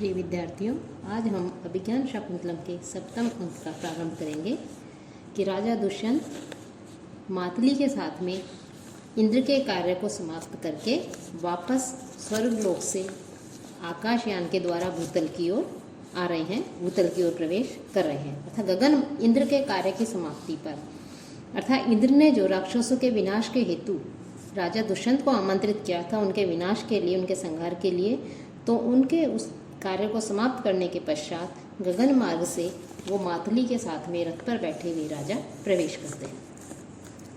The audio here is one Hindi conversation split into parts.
प्रिय विद्यार्थियों, आज हम अभिज्ञान शाकुंतलम के सप्तम अंक का प्रारंभ करेंगे कि राजा दुष्यंत मातली के साथ में इंद्र के कार्य को समाप्त करके वापस स्वर्गलोक से आकाशयान के द्वारा भूतल की ओर आ रहे हैं, भूतल की ओर प्रवेश कर रहे हैं। अर्थात गगन इंद्र के कार्य की समाप्ति पर, अर्थात इंद्र ने जो राक्षसों के विनाश के हेतु राजा दुष्यंत को आमंत्रित किया था, उनके विनाश के लिए, उनके संहार के लिए, तो उनके उस कार्य को समाप्त करने के पश्चात गगन मार्ग से वो मातली के साथ में रथ पर बैठे हुए राजा प्रवेश करते हैं।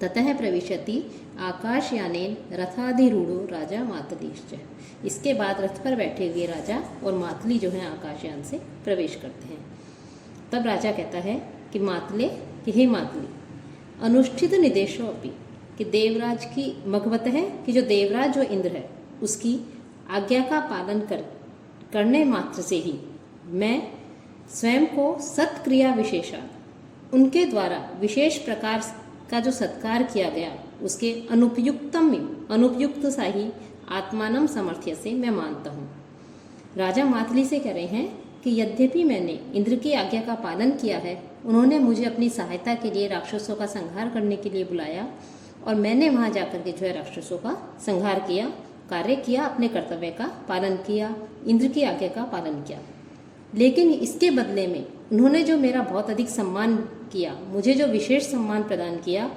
ततः प्रविशति आकाशयानेन रथाधिरूढ़ो राजा मातलीश्च। इसके बाद रथ पर बैठे हुए राजा और मातली जो है आकाशयान से प्रवेश करते हैं। तब राजा कहता है कि मातले, कि हे मातली, अनुष्ठित निदेशो अपि, कि देवराज की मघवत है कि जो देवराज जो इंद्र है उसकी आज्ञा का पालन करने मात्र से ही मैं स्वयं को सत्क्रिया विशेषा, उनके द्वारा विशेष प्रकार का जो सत्कार किया गया उसके अनुपयुक्त सा ही आत्मानम समर्थ्य से मैं मानता हूँ। राजा मातली से कह रहे हैं कि यद्यपि मैंने इंद्र की आज्ञा का पालन किया है, उन्होंने मुझे अपनी सहायता के लिए राक्षसों का संहार करने के लिए बुलाया और मैंने वहाँ जाकर के जो है राक्षसों का संहार किया, कार्य किया, अपने कर्तव्य का पालन किया, इंद्र की आज्ञा का पालन किया। लेकिन इसके बदले में उन्होंने जो मेरा बहुत अधिक सम्मान किया, मुझे जो विशेष सम्मान प्रदान किया,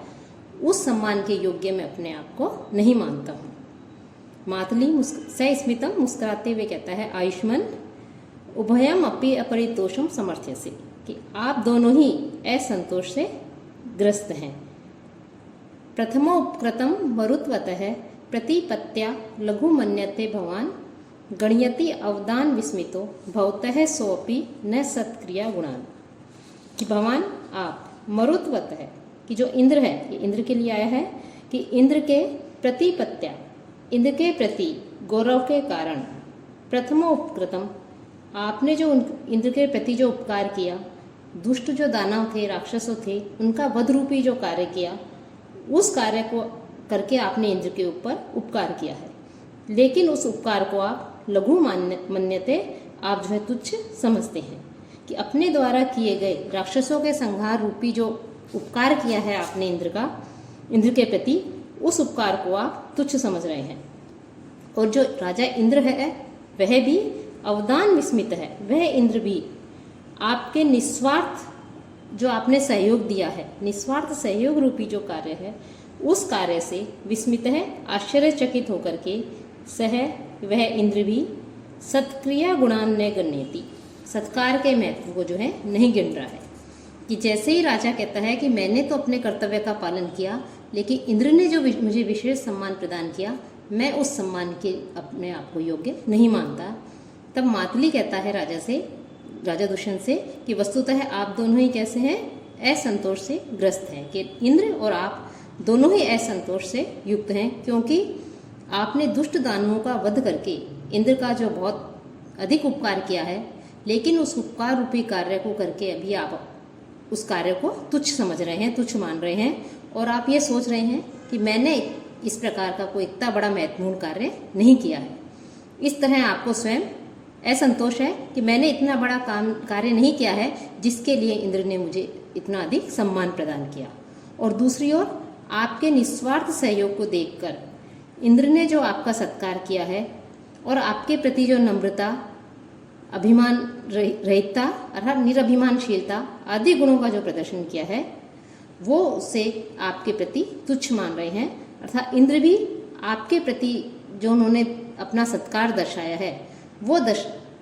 उस सम्मान के योग्य मैं अपने आप को नहीं मानता हूँ। मातली सस्मितम मुस्कुराते हुए कहता है, आयुष्मान उभयम अपि अपरितोषम समर्थ्य से, कि आप दोनों ही असंतोष से ग्रस्त हैं। प्रथमो उपकृतम मरुत्वतः प्रतिपत्या लघु मन्यते भवान गणयति अवदान विस्मितो भवतः सोपि न सत्क्रिया गुणान। कि भगवान आप मरुत्वत है, कि जो इंद्र है, ये इंद्र के लिए आया है, कि इंद्र के प्रतिपत्या, इंद्र के प्रति गौरव के कारण प्रथमो उपकृतम, आपने जो इंद्र के प्रति जो उपकार किया, दुष्ट जो दानव थे, राक्षसों थे, उनका वध रूपी जो कार्य किया, उस कार्य को करके आपने इंद्र के ऊपर उपकार किया है। लेकिन उस उपकार को आप लघु मन्यते, आप जो है तुच्छ समझते हैं, कि अपने द्वारा किए गए राक्षसों के संहार रूपी जो उपकार किया है आपने इंद्र के प्रति, उस उपकार को आप तुच्छ समझ रहे हैं। और जो राजा इंद्र है वह भी अवदान विस्मित है, वह इंद्र भी आपके निस्वार्थ जो आपने सहयोग दिया है, निस्वार्थ सहयोग रूपी जो कार्य है, उस कार्य से विस्मित है, आश्चर्यचकित होकर के वह इंद्र भी सत्क्रिया गुणान न गण्यति, सत्कार के महत्व को जो है नहीं गिन रहा है। कि जैसे ही राजा कहता है कि मैंने तो अपने कर्तव्य का पालन किया, लेकिन इंद्र ने जो मुझे विशेष सम्मान प्रदान किया, मैं उस सम्मान के अपने आप को योग्य नहीं मानता। तब मातली कहता है राजा दुष्यंत से कि वस्तुतः आप दोनों ही कैसे हैं, असंतोष से ग्रस्त हैं, कि इंद्र और आप दोनों ही असंतोष से युक्त हैं, क्योंकि आपने दुष्ट दानवों का वध करके इंद्र का जो बहुत अधिक उपकार किया है, लेकिन उस उपकार रूपी कार्य को करके अभी आप उस कार्य को तुच्छ समझ रहे हैं, तुच्छ मान रहे हैं, और आप ये सोच रहे हैं कि मैंने इस प्रकार का कोई इतना बड़ा महत्वपूर्ण कार्य नहीं किया है। इस तरह आपको स्वयं असंतोष है कि मैंने इतना बड़ा कार्य नहीं किया है जिसके लिए इंद्र ने मुझे इतना अधिक सम्मान प्रदान किया। और दूसरी ओर आपके निस्वार्थ सहयोग को देखकर इंद्र ने जो आपका सत्कार किया है और आपके प्रति जो नम्रता, अभिमान रहितता अर्थात निरभिमानशीलता आदि गुणों का जो प्रदर्शन किया है, वो उसे आपके प्रति तुच्छ मान रहे हैं। अर्थात इंद्र भी आपके प्रति जो उन्होंने अपना सत्कार दर्शाया है, वो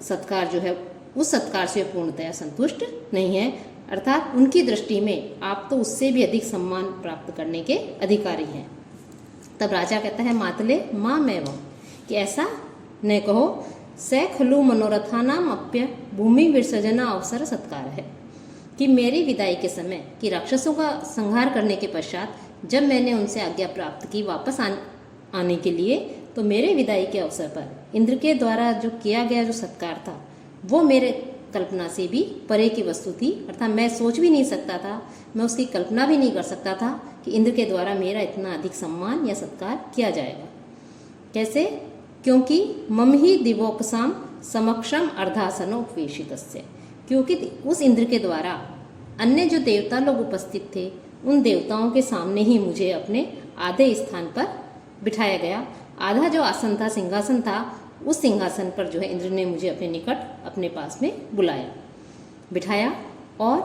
सत्कार जो है, उस सत्कार से पूर्णतया संतुष्ट नहीं है। अर्थात उनकी दृष्टि में आप तो उससे भी अधिक सम्मान प्राप्त करने के अधिकारी हैं। तब राजा कहता है, मातले माँ मैं वो, कि ऐसा न कहो, स खलु मनोरथानाम अप्य भूमि विसर्जना अवसर सत्कार है, कि मेरी विदाई के समय, कि राक्षसों का संहार करने के पश्चात जब मैंने उनसे आज्ञा प्राप्त की वापस आने के लिए, तो मेरे विदाई के अवसर पर इंद्र के द्वारा जो किया गया जो सत्कार था, वो मेरे कल्पना से भी परे की वस्तु थी। अर्थात मैं सोच भी नहीं सकता था, मैं उसकी कल्पना भी नहीं कर सकता था कि इंद्र के द्वारा मेरा इतना अधिक सम्मान या सत्कार किया जाएगा। कैसे? क्योंकि मम ही दिवोकसाम समक्षम अर्धासनो उपवेशितस्य, क्योंकि उस इंद्र के द्वारा अन्य जो देवता लोग उपस्थित थे उन देवताओं के सामने ही मुझे अपने आधे स्थान पर बिठाया गया। आधा जो आसन था, सिंहासन था, उस सिंहासन पर जो है इंद्र ने मुझे अपने निकट अपने पास में बुलाया, बिठाया। और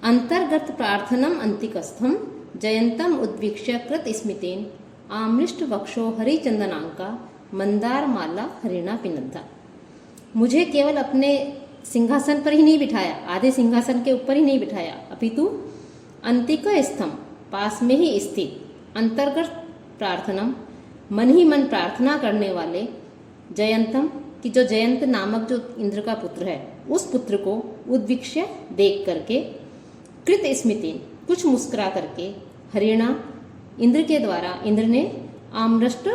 अंतर्गत प्रार्थनम अंतिकस्थम जयंतम उद्वीक्ष्य कृत स्मितेन आमृष्ट वक्षो हरिचंदनांका मंदार माला हरिणा पिनद्धा। मुझे केवल अपने सिंहासन पर ही नहीं बिठाया, आधे सिंहासन के ऊपर ही नहीं बिठाया, अपितु अंतिक स्तंभ पास में ही स्थित अंतर्गत प्रार्थनम मन ही मन प्रार्थना करने वाले जयंतम कि जो जयंत नामक जो इंद्र का पुत्र है उस पुत्र को उद्वीक्ष्य देख करके कृत स्मितेन कुछ मुस्कुरा करके हरिणा इंद्र के द्वारा इंद्र ने आमृष्ट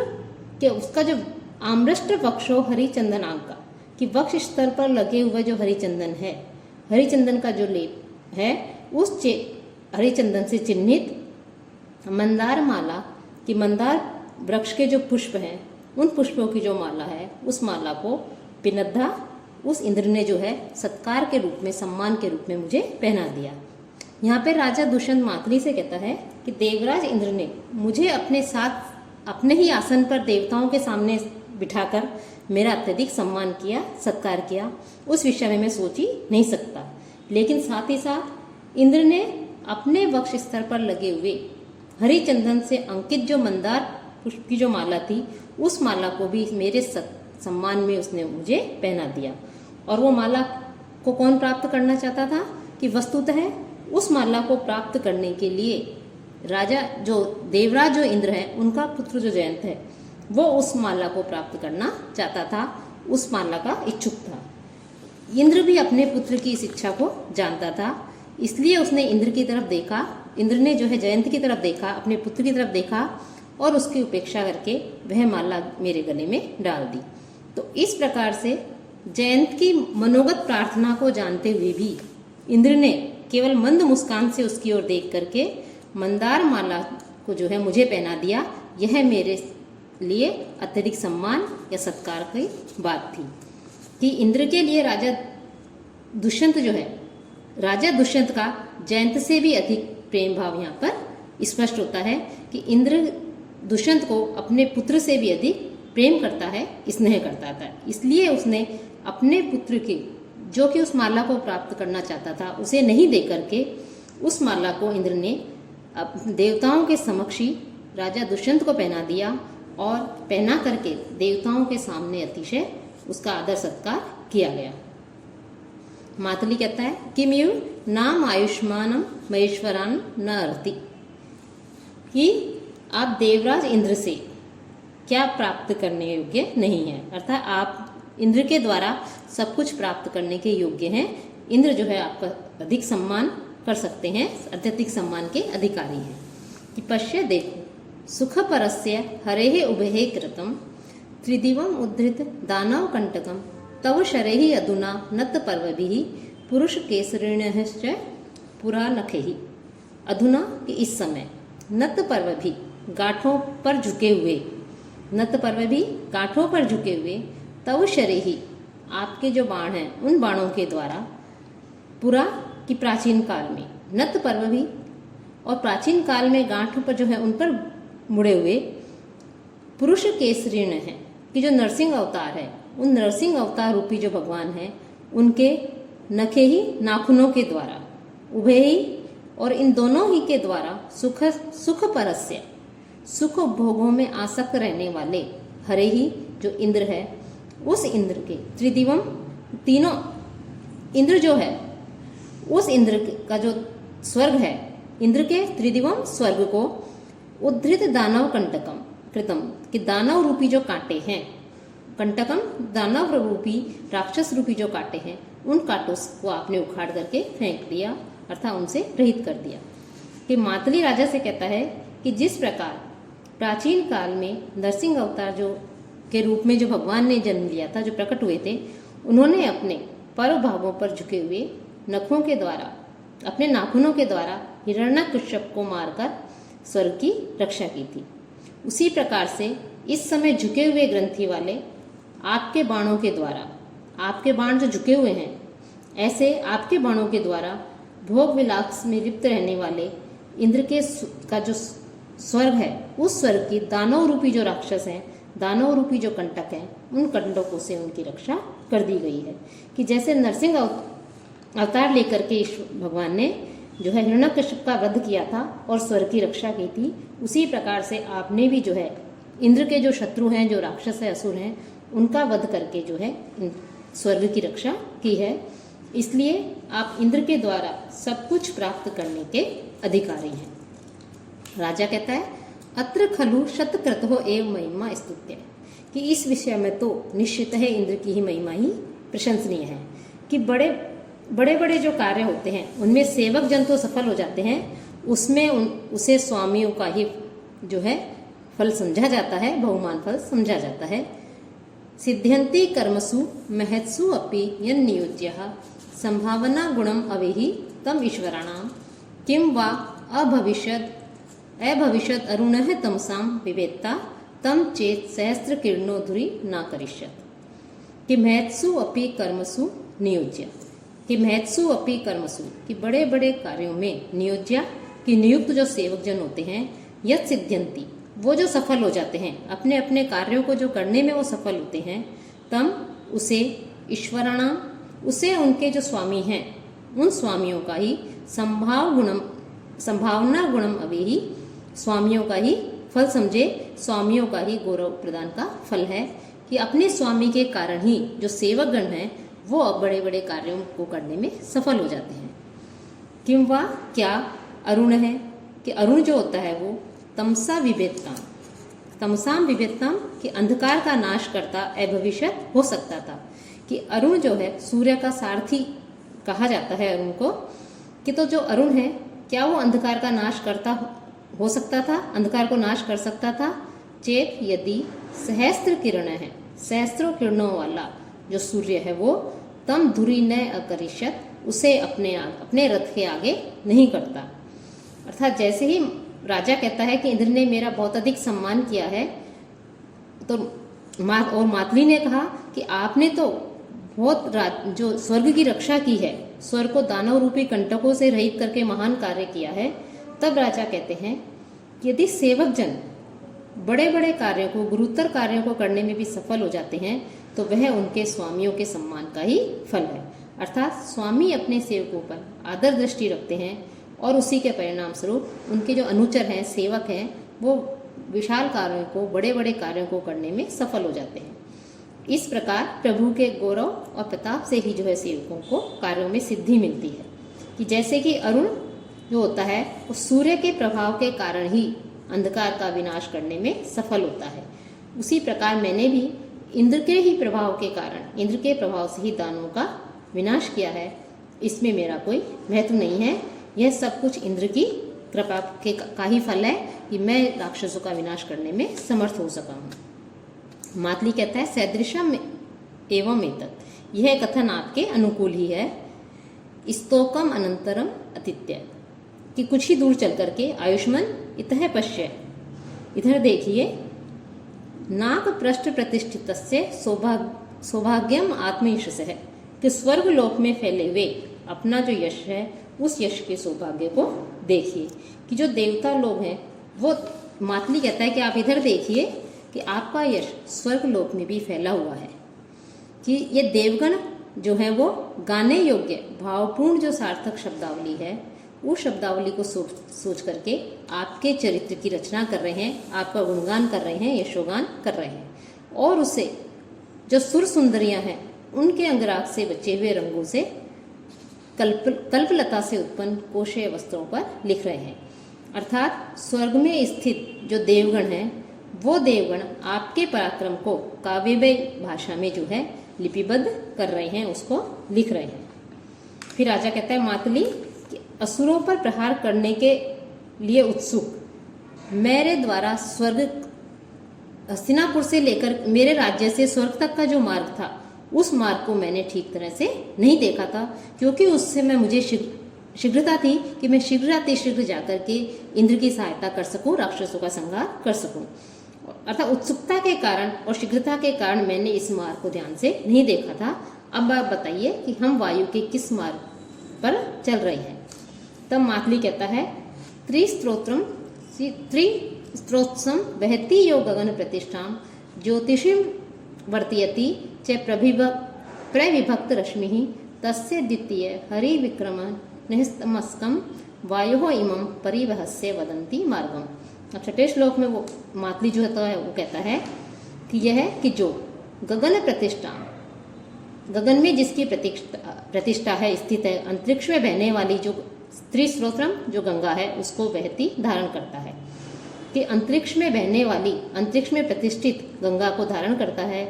के उसका जो आमृष्ट वक्षो हरिचंदनांका कि वक्ष स्तर पर लगे हुए जो हरिचंदन है, हरिचंदन का जो लेप है उस हरिचंदन से चिन्हित मंदार माला कि मंदार वृक्ष के जो पुष्प हैं उन पुष्पों की जो माला है उस माला को पिनद्धा उस इंद्र ने जो है सत्कार के रूप में, सम्मान के रूप में मुझे पहना दिया। यहाँ पे राजा दुष्यंत मातली से कहता है कि देवराज इंद्र ने मुझे अपने साथ अपने ही आसन पर देवताओं के सामने बिठाकर मेरा अत्यधिक सम्मान किया, सत्कार किया, उस विषय में मैं सोच ही नहीं सकता। लेकिन साथ ही साथ इंद्र ने अपने वक्ष स्तर पर लगे हुए हरिचंदन से अंकित जो मंदार पुष्प की जो माला थी उस माला को भी मेरे सम्मान में उसने मुझे पहना दिया। और वो माला को कौन प्राप्त करना चाहता था कि वस्तुतः उस माला को प्राप्त करने के लिए राजा जो देवराज जो इंद्र है उनका पुत्र जो जयंत है वो उस माला को प्राप्त करना चाहता था, उस माला का इच्छुक था। इंद्र भी अपने पुत्र की इस इच्छा को जानता था, इसलिए उसने इंद्र की तरफ देखा, इंद्र ने जो है जयंत की तरफ देखा, अपने पुत्र की तरफ देखा और उसकी उपेक्षा करके वह माला मेरे गले में डाल दी। तो इस प्रकार से जयंत की मनोगत प्रार्थना को जानते हुए भी इंद्र ने केवल मंद मुस्कान से उसकी ओर देख करके मंदार माला को जो है मुझे पहना दिया। यह मेरे लिए अत्यधिक सम्मान या सत्कार की बात थी कि इंद्र के लिए राजा दुष्यंत जो है, राजा दुष्यंत का जयंत से भी अधिक प्रेम भाव यहाँ पर स्पष्ट होता है कि इंद्र दुष्यंत को अपने पुत्र से भी अधिक प्रेम करता है, स्नेह करता था। इसलिए उसने अपने पुत्र के जो कि उस माला को प्राप्त करना चाहता था उसे नहीं दे करके उस माला को इंद्र ने देवताओं के समक्ष ही राजा दुष्यंत को पहना दिया और पहना करके देवताओं के सामने अतिशय उसका आदर सत्कार किया गया। मातली कहता है किमयु नाम आयुष्मानम महेश्वरान न अर्ति कि आप देवराज इंद्र से क्या प्राप्त करने योग्य नहीं है, अर्थात आप इंद्र के द्वारा सब कुछ प्राप्त करने के योग्य हैं। इंद्र जो है आपका अधिक सम्मान कर सकते हैं, अत्यधिक सम्मान के अधिकारी हैं। कि पश्य देखो सुख परस्य हरेः उभये कृतम त्रिदिवम उद्धृत दानव कंटकम तव शरेहि अधुना नत पर्वभिः पुरुष केसरिण्यश्च पुरा नखैः। अधुना कि इस समय नत पर्वभि गांठों पर झुके हुए, नत पर्वभि गांठों पर झुके हुए, तव शरेहि आपके जो बाण हैं उन बाणों के द्वारा, पुरा कि प्राचीन काल में, नत पर्व भी और प्राचीन काल में गांठों पर जो है उन पर मुड़े हुए पुरुष केसरीण है कि जो नरसिंह अवतार है, उन नरसिंह अवतार रूपी जो भगवान हैं उनके नखे ही नाखूनों के द्वारा, उभय ही और इन दोनों ही के द्वारा सुख परस्य सुख उपभोगों में आसक्त रहने वाले हरे ही जो इंद्र है, उस इंद्र के त्रिदिवम तीनों इंद्र जो है उस इंद्र का जो स्वर्ग है, इंद्र के त्रिदिवम स्वर्ग को उद्धृत दानव कंटकम कृतम कि दानव रूपी जो कांटे हैं, कंटकम दानव रूपी राक्षस रूपी जो कांटे हैं, उन कांटों को आपने उखाड़ करके फेंक दिया, अर्थात उनसे रहित कर दिया। कि मातली राजा से कहता है कि जिस प्रकार प्राचीन काल में नरसिंह अवतार जो के रूप में जो भगवान ने जन्म लिया था, जो प्रकट हुए थे, उन्होंने अपने पर्व भागों पर झुके हुए नखों के द्वारा, अपने नाखूनों के द्वारा हिरण्यकश्यप को मारकर स्वर्ग की रक्षा की थी। उसी प्रकार से इस समय झुके हुए ग्रंथि वाले आपके बाणों के द्वारा आपके बाण जो झुके हुए हैं, ऐसे आपके बाणों के द्वारा भोग विलास में लिप्त रहने वाले इंद्र के का जो स्वर्ग है, उस स्वर्ग की दानव रूपी जो राक्षस हैं, दानव रूपी जो कंटक हैं, उन कंटकों से उनकी रक्षा कर दी गई है। कि जैसे नरसिंह अवतार लेकर के भगवान ने जो है हिरण्यकश्यप का वध किया था और स्वर्ग की रक्षा की थी, उसी प्रकार से आपने भी जो है इंद्र के जो शत्रु हैं, जो राक्षस है, असुर हैं, उनका वध करके जो है स्वर्ग की रक्षा की है। इसलिए आप इंद्र के द्वारा सब कुछ प्राप्त करने के अधिकारी हैं। राजा कहता है अत्र खलु शतक्रतो एव महिमा स्तुत्य, कि इस विषय में तो निश्चित है इंद्र की ही महिमा ही प्रशंसनीय है। कि बड़े बड़े जो कार्य होते हैं उनमें सेवक जन तो सफल हो जाते हैं, उसमें उसे स्वामियों का ही जो है फल समझा जाता है, बहुमान फल समझा जाता है। सिद्ध्यन्ति कर्मसु महत्सु अपि यन्नियोज्यः संभावना गुणम अवेहि तम ईश्वराणाम किं वा अभविष्यद अरुणः तमसां विवेत्ता तम चेत सहस्त्र किरणो धुरी न करिष्यत्। कि महत्सु अपि कर्मसु नियोज्य, कि महत्सु अपि कर्मसु, कि बड़े बड़े कार्यों में नियोज्या कि नियुक्त जो सेवक जन होते हैं, यत् सिद्ध्यन्ति वो जो सफल हो जाते हैं, अपने अपने कार्यों को जो करने में वो सफल होते हैं, तम उसे ईश्वराणाम उसे उनके जो स्वामी हैं उन स्वामियों का ही संभावना गुणम अवेहि स्वामियों का ही फल समझे, स्वामियों का ही गौरव प्रदान का फल है। कि अपने स्वामी के कारण ही जो सेवक गण हैं वो बड़े बड़े कार्यों को करने में सफल हो जाते हैं। किं वा क्या अरुण है, कि अरुण जो होता है वो तमसाम विवेत्ताम कि अंधकार का नाश करता अभविष्यत हो सकता था। कि अरुण जो है सूर्य का सारथी कहा जाता है अरुण को। कि तो जो अरुण है क्या वो अंधकार का नाश करता हो सकता था, अंधकार को नाश कर सकता था। चेत यदि सहस्त्र किरण है, सहस्त्रों किरणों वाला जो सूर्य है वो तम धुरी न अकरिष्यत उसे अपने रथ के आगे नहीं करता। अर्थात जैसे ही राजा कहता है कि इंद्र ने मेरा बहुत अधिक सम्मान किया है, तो और मातली ने कहा कि आपने तो बहुत जो स्वर्ग की रक्षा की है, स्वर्ग को दानव रूपी कंटकों से रहित करके महान कार्य किया है। तब राजा कहते हैं कि यदि सेवक जन बड़े बड़े कार्यों को, गुरुतर कार्यों को करने में भी सफल हो जाते हैं, तो वह उनके स्वामियों के सम्मान का ही फल है। अर्थात स्वामी अपने सेवकों पर आदर दृष्टि रखते हैं और उसी के परिणाम स्वरूप उनके जो अनुचर हैं, सेवक हैं, वो विशाल कार्यों को, बड़े बड़े कार्यों को करने में सफल हो जाते हैं। इस प्रकार प्रभु के गौरव और प्रताप से ही जो है सेवकों को कार्यों में सिद्धि मिलती है। कि जैसे कि अरुण जो होता है वो सूर्य के प्रभाव के कारण ही अंधकार का विनाश करने में सफल होता है, उसी प्रकार मैंने भी इंद्र के ही प्रभाव के कारण, इंद्र के प्रभाव से ही दानवों का विनाश किया है। इसमें मेरा कोई महत्व नहीं है, यह सब कुछ इंद्र की कृपा का ही फल है कि मैं राक्षसों का विनाश करने में समर्थ हो सका हूँ। मातली कहता है सदृशम एवं एतत्, यह कथन आपके अनुकूल ही है। स्तोकम अनंतरम अतिथ्य, कि कुछ ही दूर चल करके आयुष्मान इतः पश्य, इधर देखिए, नाक पृष्ठ प्रतिष्ठित सौभाग्यम आत्मयश है, कि स्वर्ग लोक में फैले हुए अपना जो यश है उस यश के सौभाग्य को देखिए। कि जो देवता लोग हैं वो, मातली कहता है कि आप इधर देखिए कि आपका यश स्वर्ग लोक में भी फैला हुआ है। कि ये देवगण जो है वो गाने योग्य भावपूर्ण जो सार्थक शब्दावली है, उस शब्दावली को सोच करके आपके चरित्र की रचना कर रहे हैं, आपका गुणगान कर रहे हैं, यशोगान कर रहे हैं। और उसे जो सुर सुंदरियां हैं उनके अंगराग से बचे हुए रंगों से कल्पलता से उत्पन्न कोशे वस्त्रों पर लिख रहे हैं। अर्थात स्वर्ग में स्थित जो देवगण हैं वो देवगण आपके पराक्रम को काव्यमय भाषा में जो है लिपिबद्ध कर रहे हैं, उसको लिख रहे हैं। फिर राजा कहता है मातली कि असुरों पर प्रहार करने के लिए उत्सुक मेरे द्वारा स्वर्ग हस्तिनापुर से लेकर मेरे राज्य से स्वर्ग तक का जो मार्ग था उस मार्ग को मैंने ठीक तरह से नहीं देखा था, क्योंकि उससे मुझे शीघ्रता थी कि मैं शीघ्र जाकर के इंद्र की सहायता कर सकूं, राक्षसों का संहार कर सकूं। अर्थात उत्सुकता के कारण और शीघ्रता के कारण मैंने इस मार्ग को ध्यान से नहीं देखा था। अब आप बताइए कि हम वायु के किस मार्ग पर चल रहे हैं। तब मातली कहता है त्रिस्त्रोत्सम वहति यो गगन प्रतिष्ठां ज्योतिषीं वर्तयति च प्रविभक्त रश्मिः तस्य द्वितीय हरि विक्रम निस्तमस्कम वायोः इमं परिवहस्य वदन्ति मार्गम। अब छठे श्लोक में वो मातली जो होता है वो कहता है कि यह कि जो गगन प्रतिष्ठा, गगन में जिसकी प्रतिष्ठा है, स्थित है, अंतरिक्ष में बहने वाली जो त्रिस्रोत्रम जो गंगा है उसको बहती धारण करता है, कि अंतरिक्ष में बहने वाली, अंतरिक्ष में प्रतिष्ठित गंगा को धारण करता है।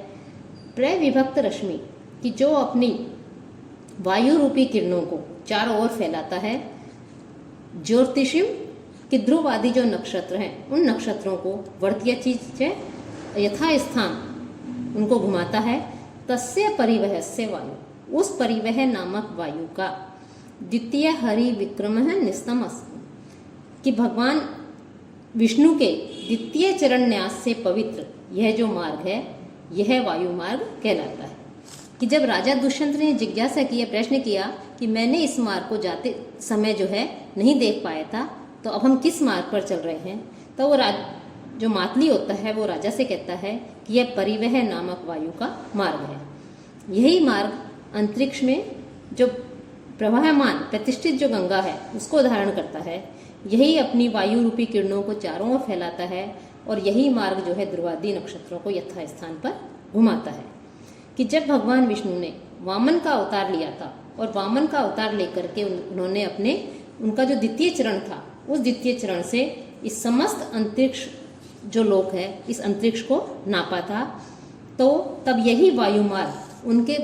प्रविभक्त रश्मि कि जो अपनी वायु रूपी किरणों को चारों ओर फैलाता है। ज्योतिषिम कि ध्रुव आदि जो नक्षत्र हैं उन नक्षत्रों को वर्तीय चीज से यथा स्थान उनको घुमाता है। तस्य परिवहस्य वायु, उस परिवह नामक वायु का द्वितीय हरि विक्रम निस्तम कि भगवान विष्णु के द्वितीय चरण न्यास से पवित्र यह जो मार्ग है यह वायु मार्ग कहलाता है। कि जब राजा दुष्यंत ने जिज्ञासा किया, प्रश्न किया कि मैंने इस मार्ग को जाते समय जो है नहीं देख पाया था, तो अब हम किस मार्ग पर चल रहे हैं, तो वो जो मातली होता है वो राजा से कहता है कि यह परिवह नामक वायु का मार्ग है। यही मार्ग अंतरिक्ष में जो प्रवाहमान प्रतिष्ठित जो गंगा है उसको धारण करता है। यही अपनी वायु रूपी किरणों को चारों ओर फैलाता है और यही मार्ग जो है ध्रुवादि नक्षत्रों को यथा स्थान पर घुमाता है। कि जब भगवान विष्णु ने वामन का अवतार लिया था और वामन का अवतार लेकर के उन्होंने उनका जो द्वितीय चरण था उस द्वितीय चरण से इस समस्त अंतरिक्ष जो लोक है इस अंतरिक्ष को नापा था, तो तब यही वायु मार्ग उनके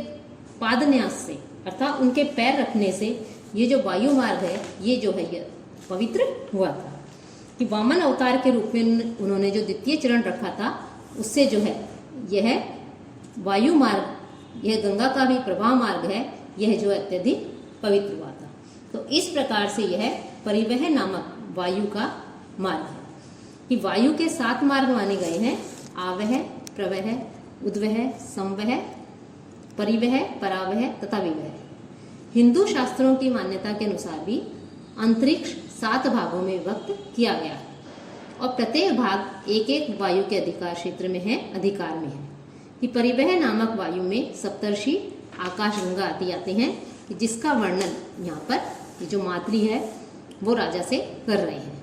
पादन्यास से अर्थात उनके पैर रखने से ये जो वायु मार्ग है ये जो है ये पवित्र हुआ था। कि वामन अवतार के रूप में उन्होंने जो द्वितीय चरण रखा था उससे जो है यह वायु मार्ग, यह गंगा का भी प्रवाह मार्ग है, यह जो अत्यधिक पवित्र हुआ था। तो इस प्रकार से यह परिवह नामक वायु का मार्ग है। कि वायु के 7 मार्ग माने गए हैं, आवह, प्रवह, उद्वह, संवह, परिवह, परावह तथा विवह। हिंदू शास्त्रों की मान्यता के अनुसार भी अंतरिक्ष 7 भागों में विभक्त किया गया है और प्रत्येक भाग एक एक वायु के अधिकार क्षेत्र में है, अधिकार में है। कि परिवह नामक वायु में सप्तर्षि, आकाशगंगा आदि आते हैं, कि जिसका वर्णन यहाँ पर ये जो मातली है वो राजा से कर रहे हैं।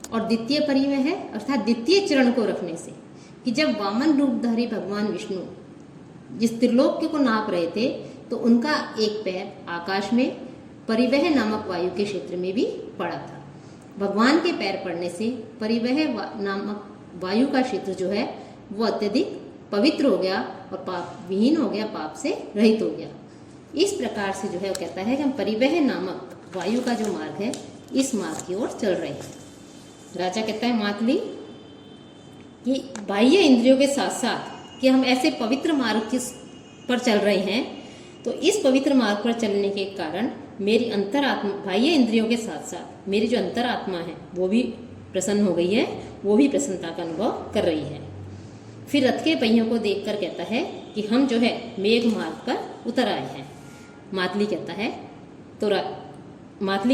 और द्वितीय परिवह है अर्थात द्वितीय चरण को रखने से, कि जब वामन रूपधारी भगवान विष्णु जिस त्रिलोक को नाप रहे थे तो उनका एक पैर आकाश में परिवह नामक वायु के क्षेत्र में भी पड़ा था। भगवान के पैर पड़ने से परिवह नामक वायु का क्षेत्र जो है वो अत्यधिक पवित्र हो गया और पाप विहीन हो गया, पाप से रहित हो गया। इस प्रकार से जो है वो कहता है कि हम परिवह नामक वायु का जो मार्ग है इस मार्ग की ओर चल रहे हैं। राजा कहता है मातली कि बाह्य इंद्रियों के साथ साथ कि हम ऐसे पवित्र मार्ग पर चल रहे हैं, तो इस पवित्र मार्ग पर चलने के कारण मेरी अंतरात्मा, बाह्य इंद्रियों के साथ साथ मेरी जो अंतरात्मा है वो भी प्रसन्न हो गई है, वो भी प्रसन्नता का अनुभव कर रही है। फिर रथ के पहियों को देखकर कहता है कि हम जो है मेघ मार्ग पर उतर आए हैं। मातली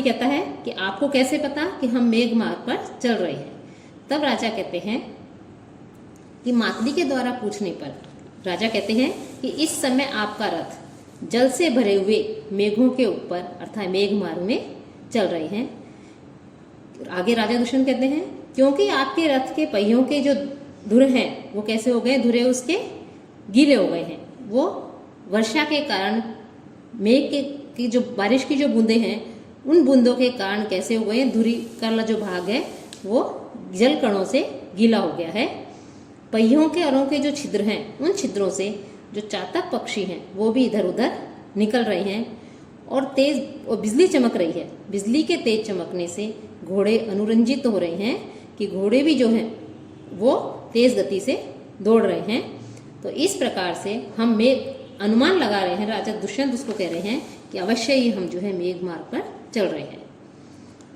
कहता है कि आपको कैसे पता कि हम मेघ मार्ग पर चल रहे हैं। तब राजा कहते हैं कि मातली के द्वारा पूछने पर राजा कहते हैं कि इस समय आपका रथ जल से भरे हुए मेघों के ऊपर अर्थात मेघ मार्ग में चल रहे हैं। आगे राजा दुष्यंत कहते हैं क्योंकि आपके रथ के पहियों के जो धुर हैं वो कैसे हो गए, धुरे उसके गीले हो गए हैं। वो वर्षा के कारण मेघ की जो बारिश की जो बूंदें हैं उन बूंदों के कारण कैसे हो गए हैं, धुरी का जो भाग है वो जल कणों से गीला हो गया है। पहियों के अरों के जो छिद्र हैं उन छिद्रों से जो चातक पक्षी हैं वो भी इधर उधर निकल रहे हैं और बिजली चमक रही है। बिजली के तेज चमकने से घोड़े अनुरंजित हो रहे हैं कि घोड़े भी जो हैं वो तेज गति से दौड़ रहे हैं। तो इस प्रकार से हम मेघ अनुमान लगा रहे हैं, राजा दुष्यंत उसको कह रहे हैं कि अवश्य ही हम जो है मेघ मार्ग पर चल रहे हैं।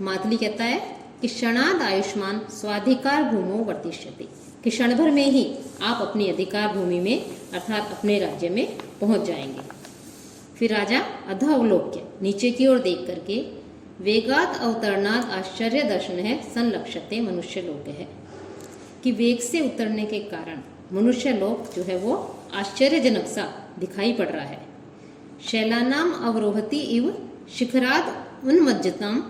मातली कहता है कि क्षणाद आयुष्मान स्वाधिकार भूमो वर्तिष्यति, कि क्षण भर में ही आप अपनी अधिकार भूमि में अर्थात अपने राज्य में पहुंच जाएंगे। फिर राजा अधोअवलोक्य नीचे की ओर देख करके वेगात अवतरणात आश्चर्य दर्शन है संलक्षते मनुष्य लोक है कि वेग से उतरने के कारण मनुष्य लोक जो है वो आश्चर्यजनक सा दिखाई पड़ रहा है। शैलानाम अवरोहति इव शिखराद उन्मज्जताम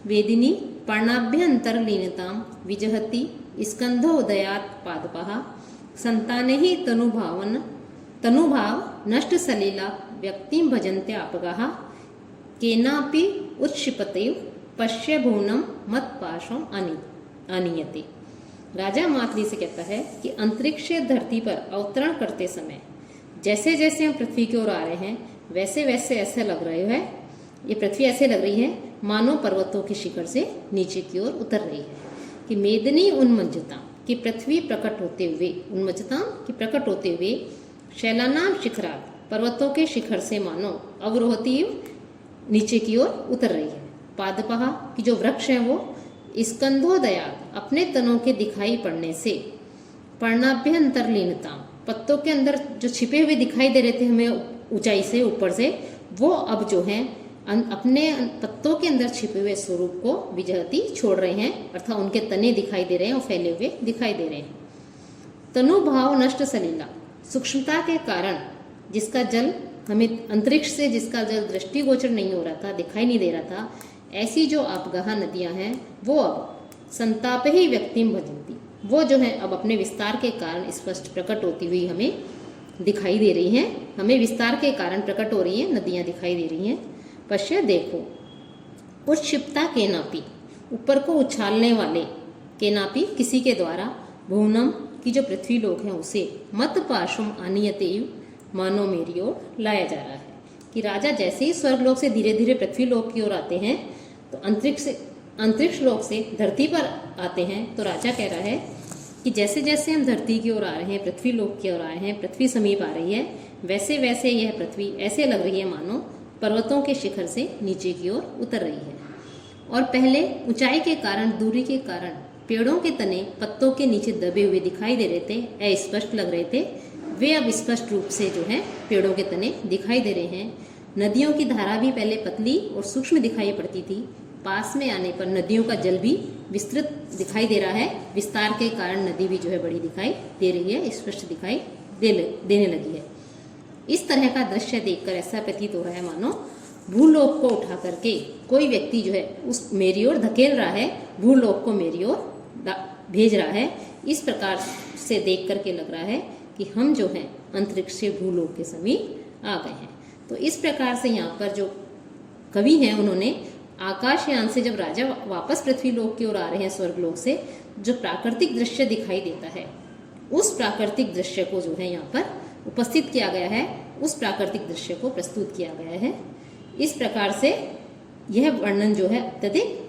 वेदिनी पर्णाभ्यंतरलीनताम विजहति स्कंधोदयात पादपः संताने ही तनुभाव नष्ट सलीला व्यक्तिं भजन्ते आपगाः केनापि उत्क्षिपते पश्य भुवनम मत पाशम अनियते। राजा मातली से कहता है कि अंतरिक्ष से धरती पर अवतरण करते समय जैसे जैसे हम पृथ्वी की ओर आ रहे हैं वैसे वैसे ऐसे लग रहे है, ये पृथ्वी ऐसे लग रही है मानो पर्वतों के शिखर से नीचे की ओर उतर रही है। कि मेदनी उन्मज्जता कि पृथ्वी प्रकट होते हुए, उन्मज्जता कि प्रकट होते हुए, शैलानाम शिखरात पर्वतों के शिखर से मानो अवरोहती नीचे की ओर उतर रही है। पादपहा कि जो वृक्ष है वो स्कंधोदयात अपने तनों के दिखाई पड़ने से, पर्णाभ्यंतरलीनता पत्तों के अंदर जो छिपे हुए दिखाई दे रहे थे हमें ऊंचाई से ऊपर से, वो अब जो है अपने पत्तों के अंदर छिपे हुए स्वरूप को विजहती छोड़ रहे हैं, अर्थात उनके तने दिखाई दे रहे हैं और फैले हुए दिखाई दे रहे हैं। तनुभाव नष्ट सलीला सूक्ष्मता के कारण जिसका जल हमें अंतरिक्ष से जिसका जल दृष्टिगोचर नहीं हो रहा था, दिखाई नहीं दे रहा था, ऐसी जो आपगाह नदियां हैं वो अब संताप ही व्यक्तिम भजंती, वो जो है अब अपने विस्तार के कारण स्पष्ट प्रकट होती हुई हमें दिखाई दे रही हैं। हमें विस्तार के कारण प्रकट हो रही हैं नदियां दिखाई दे रही हैं। पश्य देखो उत्क्षिप्ता के नापी ऊपर को उछालने वाले, के नापी किसी के द्वारा, भुवनम की जो पृथ्वी लोक है उसे, मत पार्श्वम आनियते मानो मेरी ओर लाया जा रहा है। कि राजा जैसे ही स्वर्गलोक से धीरे धीरे पृथ्वी लोक की ओर आते हैं तो अंतरिक्ष लोक से धरती पर आते हैं, तो राजा कह रहा है कि जैसे जैसे हम धरती की ओर आ रहे हैं, पृथ्वी लोक की ओर आए हैं, पृथ्वी समीप आ रही है, वैसे वैसे यह पृथ्वी ऐसे लग रही है मानो पर्वतों के शिखर से नीचे की ओर उतर रही है। और पहले ऊंचाई के कारण, दूरी के कारण पेड़ों के तने पत्तों के नीचे दबे हुए दिखाई दे रहे थे, अस्पष्ट लग रहे थे, वे अब स्पष्ट रूप से जो है पेड़ों के तने दिखाई दे रहे हैं। नदियों की धारा भी पहले पतली और सूक्ष्म दिखाई पड़ती थी, पास में आने पर नदियों का जल भी विस्तृत दिखाई दे रहा है। विस्तार के कारण नदी भी जो है बड़ी दिखाई दे रही है, स्पष्ट दिखाई देने लगी है। इस तरह का दृश्य देखकर ऐसा प्रतीत हो रहा है मानो भूलोक को उठा करके कोई व्यक्ति जो है उस मेरी ओर धकेल रहा है, भूलोक को मेरी ओर भेज रहा है। इस प्रकार से देख करके लग रहा है कि हम जो है अंतरिक्ष से भूलोक के समीप आ गए हैं। तो इस प्रकार से यहाँ पर जो कवि हैं उन्होंने आकाशयान से जब राजा वापस पृथ्वी लोक की ओर आ रहे हैं स्वर्गलोक से, जो प्राकृतिक दृश्य दिखाई देता है उस प्राकृतिक दृश्य को जो है यहाँ पर उपस्थित किया गया है, उस प्राकृतिक दृश्य को प्रस्तुत किया गया है। इस प्रकार से यह वर्णन जो है अत्यधिक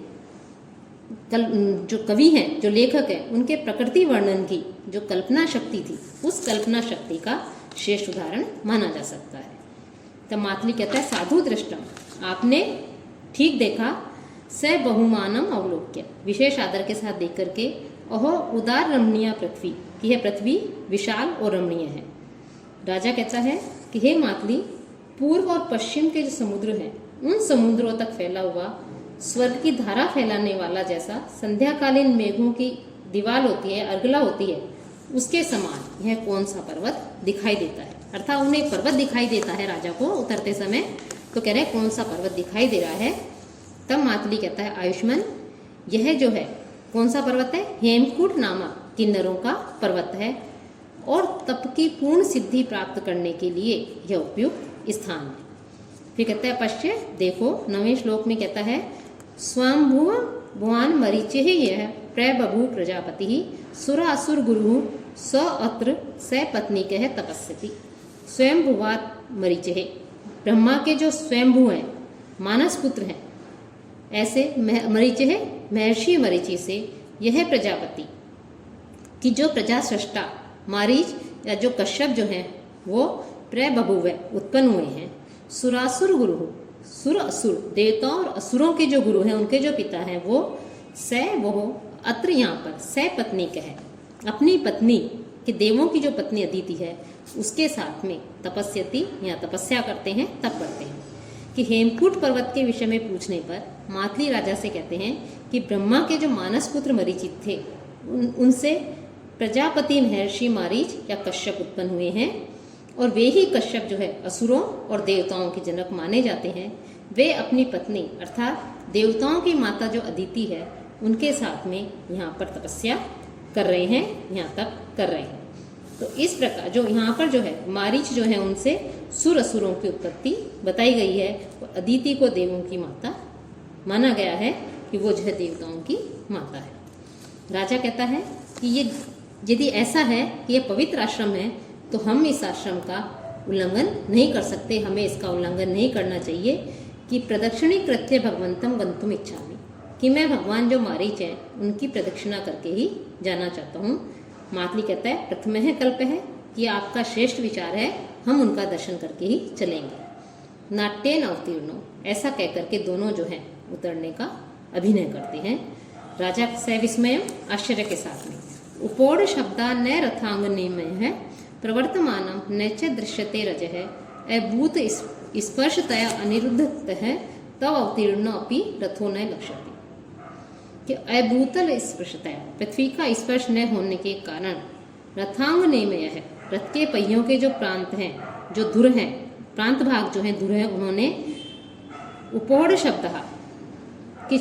जो कवि हैं, जो लेखक हैं, उनके प्रकृति वर्णन की जो कल्पना शक्ति थी, उस कल्पना शक्ति का श्रेष्ठ उदाहरण माना जा सकता है। तब मातली कहता है साधु दृष्टम, आपने ठीक देखा, स बहुमानम अवलोक्य, विशेष आदर के साथ देख करके, अहो उदार रमणीय पृथ्वी, कि यह पृथ्वी विशाल और रमणीय है। राजा कहता है कि हे मातली, पूर्व और पश्चिम के जो समुद्र हैं उन समुद्रों तक फैला हुआ स्वर्ग की धारा फैलाने वाला जैसा संध्याकालीन मेघों की दीवार होती है, अर्गला होती है, उसके समान यह कौन सा पर्वत दिखाई देता है। अर्थात उन्हें एक पर्वत दिखाई देता है राजा को उतरते समय, तो कह रहे हैं कौन सा पर्वत दिखाई दे रहा है। तब मातली कहता है आयुष्मान, यह जो है कौन सा पर्वत है, हेमकूट नामक किन्नरों का पर्वत है और तप की पूर्ण सिद्धि प्राप्त करने के लिए यह उपयुक्त स्थान है। फिर कहता है पश्य देखो, 9वें श्लोक में कहता है स्वयंभुव भुवान मरीचि यह प्रबभू प्रजापति सुर असुर गुरु स अत्र स पत्नी कह तपस्यति। स्वयंभुवात मरीचि, ब्रह्मा के जो स्वयंभू हैं, मानस पुत्र हैं, ऐसे मरीचि है, महर्षि मरीचि से यह प्रजापति की जो प्रजा सृष्टा मारीच या जो कश्यप जो हैं वो प्रबभुव उत्पन्न हुए हैं। सुरासुर गुरु, सुर असुर देवताओं और असुरों के जो गुरु हैं, उनके जो पिता हैं वो स वो अत्र यहाँ पर स पत्नी कह, अपनी पत्नी कि देवों की जो पत्नी अदिति है उसके साथ में तपस्यति या तपस्या करते हैं, तप करते हैं। कि हेमकूट पर्वत के विषय में पूछने पर मातली राजा से कहते हैं कि ब्रह्मा के जो मानस पुत्र मरीचित थे उनसे प्रजापति महर्षि मारीच या कश्यप उत्पन्न हुए हैं, और वे ही कश्यप जो है असुरों और देवताओं के जनक माने जाते हैं। वे अपनी पत्नी अर्थात देवताओं की माता जो अदिति है उनके साथ में यहाँ पर तपस्या कर रहे हैं, यहाँ तप कर रहे हैं। तो इस प्रकार जो यहाँ पर जो है मारीच जो है उनसे सुर असुरों की उत्पत्ति बताई गई है, और अदिति को देवों की माता माना गया है कि वो जो है देवताओं की माता है। राजा कहता है कि ये यदि ऐसा है कि ये पवित्र आश्रम है तो हम इस आश्रम का उल्लंघन नहीं कर सकते, हमें इसका उल्लंघन नहीं करना चाहिए। कि प्रदक्षिणी कृत्य भगवंतम गंतुम इच्छामि, कि मैं भगवान जो मारीच हैं उनकी प्रदक्षिणा करके ही जाना चाहता हूँ। मातली कहता है प्रथम है कल्प है कि आपका श्रेष्ठ विचार है, हम उनका दर्शन करके ही चलेंगे। नाट्येन अवतीर्णो, ऐसा कह करके दोनों जो हैं उतरने का अभिनय करते हैं। राजा सविस्मय आश्चर्य के साथ में उपोड़ शब्दा न रथांग निमय है प्रवर्तमानम न च दृश्यते रज है अभूत स्पर्शतया अनिरुद्ध है तव अवतीर्ण अपि रथो न लक्ष्यते। कि अभूतल स्पर्शतया, पृथ्वी का स्पर्श न होने के कारण रथांग निमय है, रथ के पहियों के जो प्रांत हैं, जो धुर हैं, प्रांत भाग जो हैं धुर हैं, उन्होंने उपोड़ शब्द कि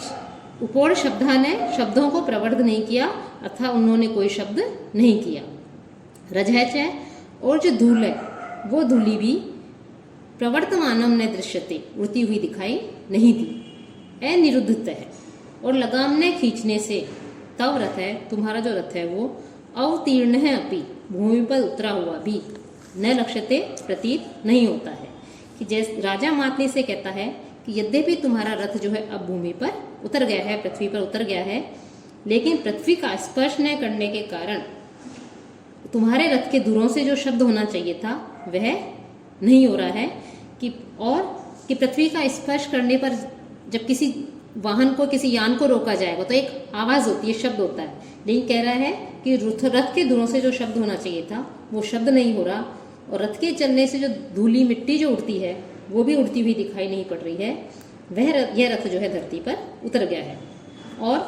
उपोड़ शब्दा ने शब्दों को प्रवर्ध नहीं किया, अर्थात उन्होंने कोई शब्द नहीं किया। रजहच है, और जो धूल है वो धूली भी प्रवर्तमानम न दृश्यते, उड़ती हुई दिखाई नहीं दी। अनिरुद्ध है, और लगाम ने खींचने से तव रथ है, तुम्हारा जो रथ है वो अवतीर्ण है अपि, भूमि पर उतरा हुआ भी न लक्ष्यते, प्रतीत नहीं होता है। कि जैसे राजा मातली से कहता है कि यद्यपि तुम्हारा रथ जो है अब भूमि पर उतर गया है, पृथ्वी पर उतर गया है, लेकिन पृथ्वी का स्पर्श न करने के कारण तुम्हारे रथ के धुरों से जो शब्द होना चाहिए था वह नहीं हो रहा है। कि पृथ्वी का स्पर्श करने पर जब किसी वाहन को, किसी यान को रोका जाएगा तो एक आवाज होती है, शब्द होता है, लेकिन कह रहा है कि रथ के धुरों से जो शब्द होना चाहिए था वो शब्द नहीं हो रहा, और रथ के चलने से जो धूली मिट्टी जो उड़ती है वो भी उड़ती हुई दिखाई नहीं पड़ रही है। यह रथ जो है धरती पर उतर गया है। और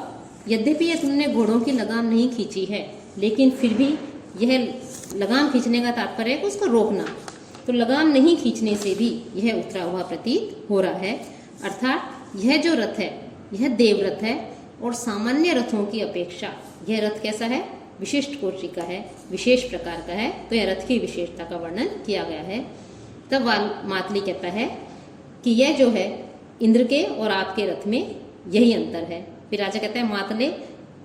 यद्यपि ये तुमने घोड़ों की लगाम नहीं खींची है, लेकिन फिर भी यह लगाम खींचने का तात्पर्य है कि उसको रोकना, तो लगाम नहीं खींचने से भी यह उतरा हुआ प्रतीत हो रहा है। अर्थात यह जो रथ है यह देवरथ है, और सामान्य रथों की अपेक्षा यह रथ कैसा है, विशिष्ट कोटि का है, विशेष प्रकार का है। तो यह रथ की विशेषता का वर्णन किया गया है। तब मातली कहता है कि यह जो है इंद्र के और आपके रथ में यही अंतर है। फिर राजा कहता है मातले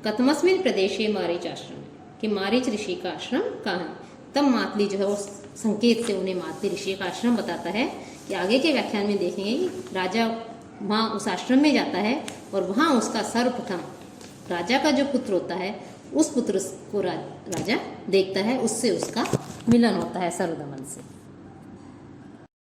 कतमस्मिन प्रदेशे मारीच आश्रम, कि मारीच ऋषि का आश्रम कहाँ है। तब मातली जो है वो संकेत से उन्हें मातली ऋषि का आश्रम बताता है। कि आगे के व्याख्यान में देखेंगे कि राजा वहाँ उस आश्रम में जाता है और वहाँ उसका सर्वप्रथम राजा का जो पुत्र होता है उस पुत्र को राजा देखता है, उससे उसका मिलन होता है सर्वदमन से।